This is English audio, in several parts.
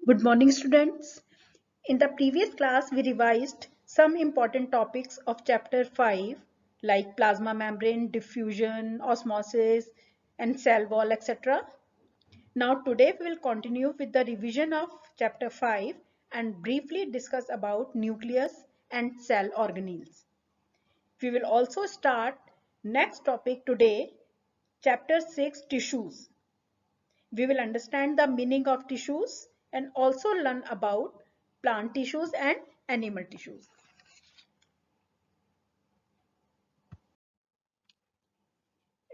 Good morning, students. In the previous class, we revised some important topics of chapter 5 like plasma membrane, diffusion, osmosis, and cell wall, etc. Now, today we will continue with the revision of chapter 5 and briefly discuss about nucleus and cell organelles. We will also start next topic today, chapter 6, tissues. We will understand the meaning of tissues and also learn about plant tissues and animal tissues.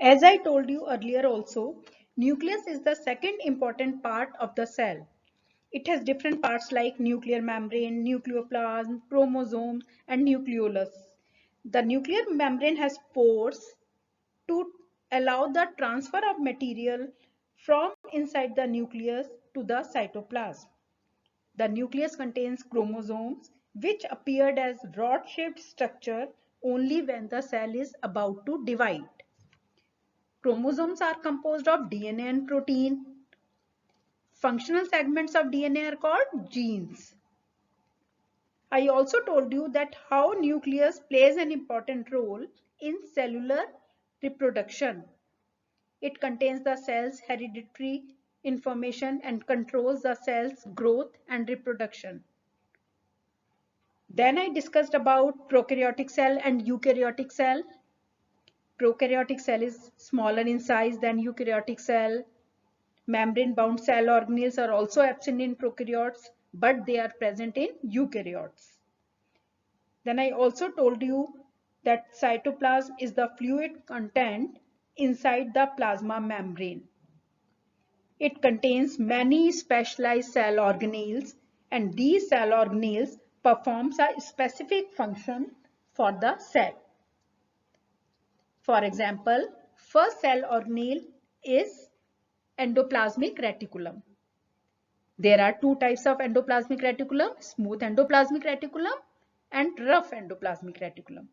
As I told you earlier also, nucleus is the second important part of the cell. It has different parts like nuclear membrane, nucleoplasm, chromosomes, and nucleolus. The nuclear membrane has pores to allow the transfer of material from inside the nucleus to the cytoplasm. The nucleus contains chromosomes which appeared as rod-shaped structure only when the cell is about to divide. Chromosomes are composed of DNA and protein. Functional segments of DNA are called genes. I also told you that how nucleus plays an important role in cellular reproduction. It contains the cell's hereditary information and controls the cell's growth and reproduction. Then I discussed about prokaryotic cell and eukaryotic cell. Prokaryotic cell is smaller in size than eukaryotic cell. Membrane-bound cell organelles are also absent in prokaryotes, but they are present in eukaryotes. Then I also told you that cytoplasm is the fluid content inside the plasma membrane. It contains many specialized cell organelles, and these cell organelles performs a specific function for the cell. For example, first cell organelle is endoplasmic reticulum. There are two types of endoplasmic reticulum, smooth endoplasmic reticulum and rough endoplasmic reticulum.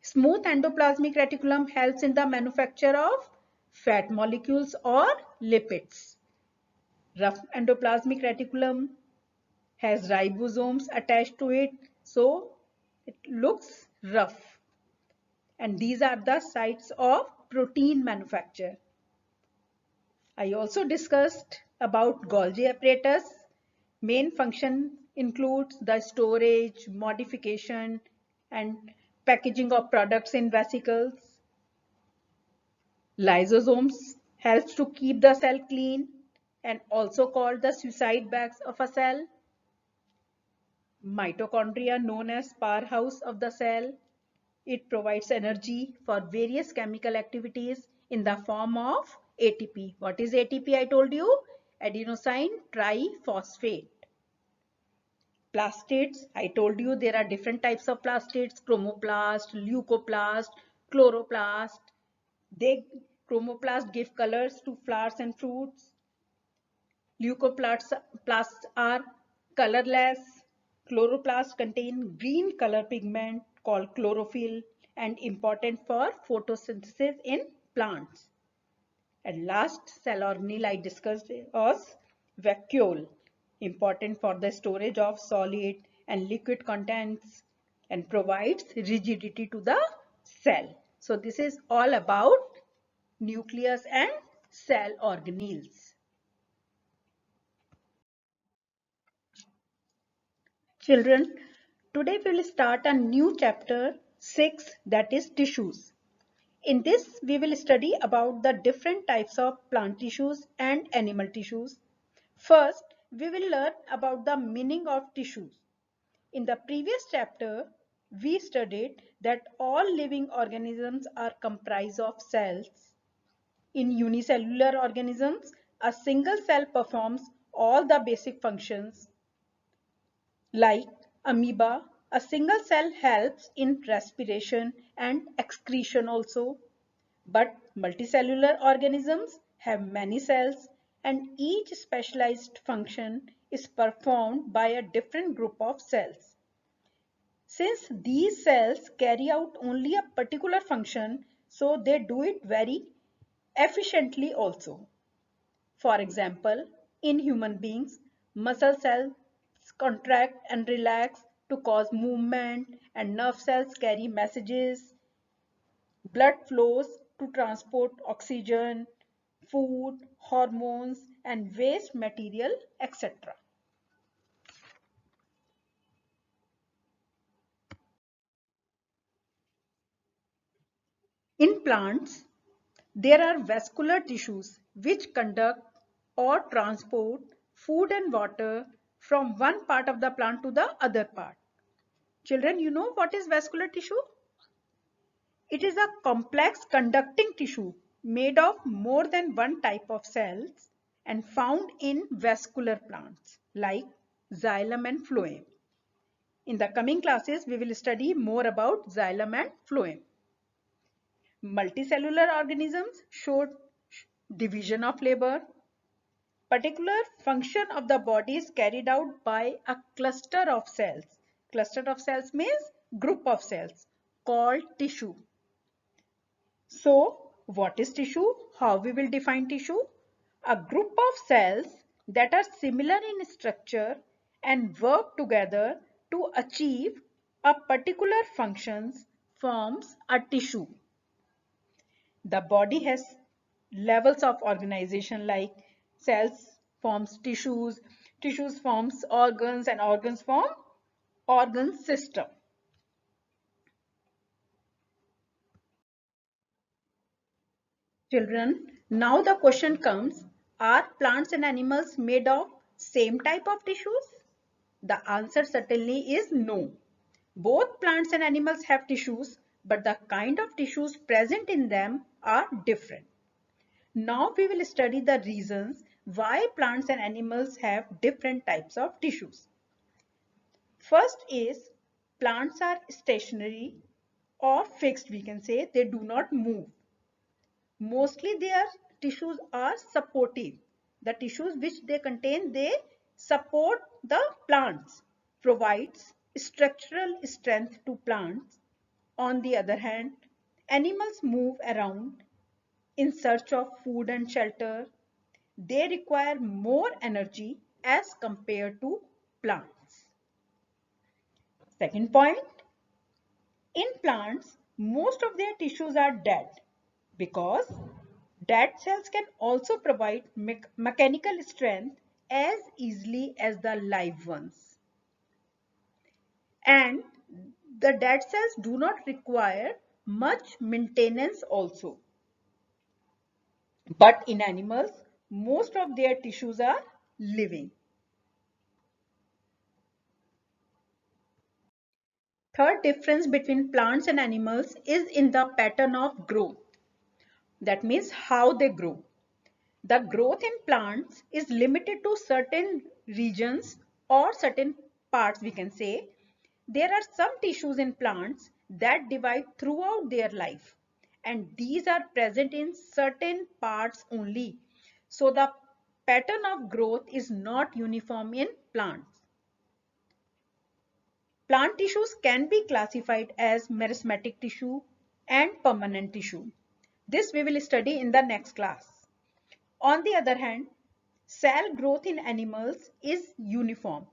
Smooth endoplasmic reticulum helps in the manufacture of fat molecules or lipids. Rough endoplasmic reticulum has ribosomes attached to it, so it looks rough. And these are the sites of protein manufacture. I also discussed about Golgi apparatus. Main function includes the storage, modification, and packaging of products in vesicles. Lysosomes helps to keep the cell clean and also called the suicide bags of a cell. Mitochondria, known as powerhouse of the cell, it provides energy for various chemical activities in the form of ATP. What is ATP? I told you, adenosine triphosphate. Plastids, I told you there are different types of plastids, chromoplast, leucoplast, chloroplast. Chromoplast give colors to flowers and fruits. Leucoplasts are colorless. Chloroplasts contain green color pigment called chlorophyll and important for photosynthesis in plants. And last cell organelle I discussed was vacuole, important for the storage of solid and liquid contents and provides rigidity to the cell. So this is all about nucleus and cell organelles. Children, today we will start a new chapter 6, that is tissues. In this, we will study about the different types of plant tissues and animal tissues. First, we will learn about the meaning of tissues. In the previous chapter, we studied that all living organisms are comprised of cells. In unicellular organisms, a single cell performs all the basic functions. Like amoeba, a single cell helps in respiration and excretion also. But multicellular organisms have many cells and each specialized function is performed by a different group of cells. Since these cells carry out only a particular function, so they do it very efficiently also. For example, in human beings, Muscle cells contract and relax to cause movement, and nerve cells carry messages. Blood flows to transport oxygen, food, hormones, and waste material, etc. In plants, there are vascular tissues which conduct or transport food and water from one part of the plant to the other part. Children, you know what is vascular tissue? It is a complex conducting tissue made of more than one type of cells and found in vascular plants like xylem and phloem. In the coming classes, we will study more about xylem and phloem. Multicellular organisms show division of labor. Particular function of the body is carried out by a cluster of cells. Cluster of cells means group of cells called tissue. So, what is tissue? How we will define tissue? A group of cells that are similar in structure and work together to achieve a particular functions forms a tissue. The body has levels of organization like cells forms tissues, tissues forms organs, and organs form organ system. Children, now the question comes, are plants and animals made of same type of tissues? The answer certainly is no. Both plants and animals have tissues, but the kind of tissues present in them are different. Now we will study the reasons why plants and animals have different types of tissues. First is plants are stationary or fixed, we can say they do not move. Mostly their tissues are supportive. The tissues which they contain, they support the plants, provides structural strength to plants. On the other hand, animals move around in search of food and shelter. They require more energy as compared to plants. Second point, in plants, most of their tissues are dead because dead cells can also provide mechanical strength as easily as the live ones. And the dead cells do not require much maintenance also. But in animals, most of their tissues are living. Third difference between plants and animals is in the pattern of growth. That means how they grow. The growth in plants is limited to certain regions or certain parts, we can say. There are some tissues in plants that divide throughout their life, and these are present in certain parts only. So the pattern of growth is not uniform in plants. Plant tissues can be classified as meristematic tissue and permanent tissue. This we will study in the next class. On the other hand, cell growth in animals is uniform.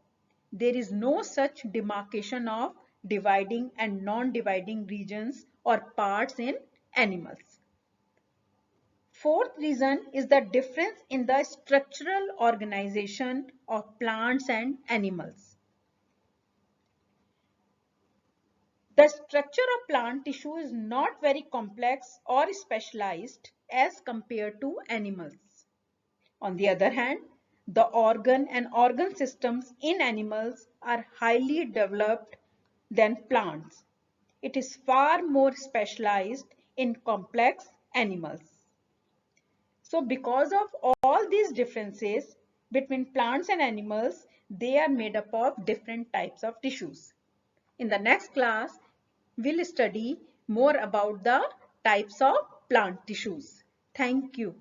There is no such demarcation of dividing and non-dividing regions or parts in animals. Fourth reason is the difference in the structural organization of plants and animals. The structure of plant tissue is not very complex or specialized as compared to animals. On the other hand, the organ and organ systems in animals are highly developed than plants. It is far more specialized in complex animals. So because of all these differences between plants and animals, they are made up of different types of tissues. In the next class, we'll study more about the types of plant tissues. Thank you.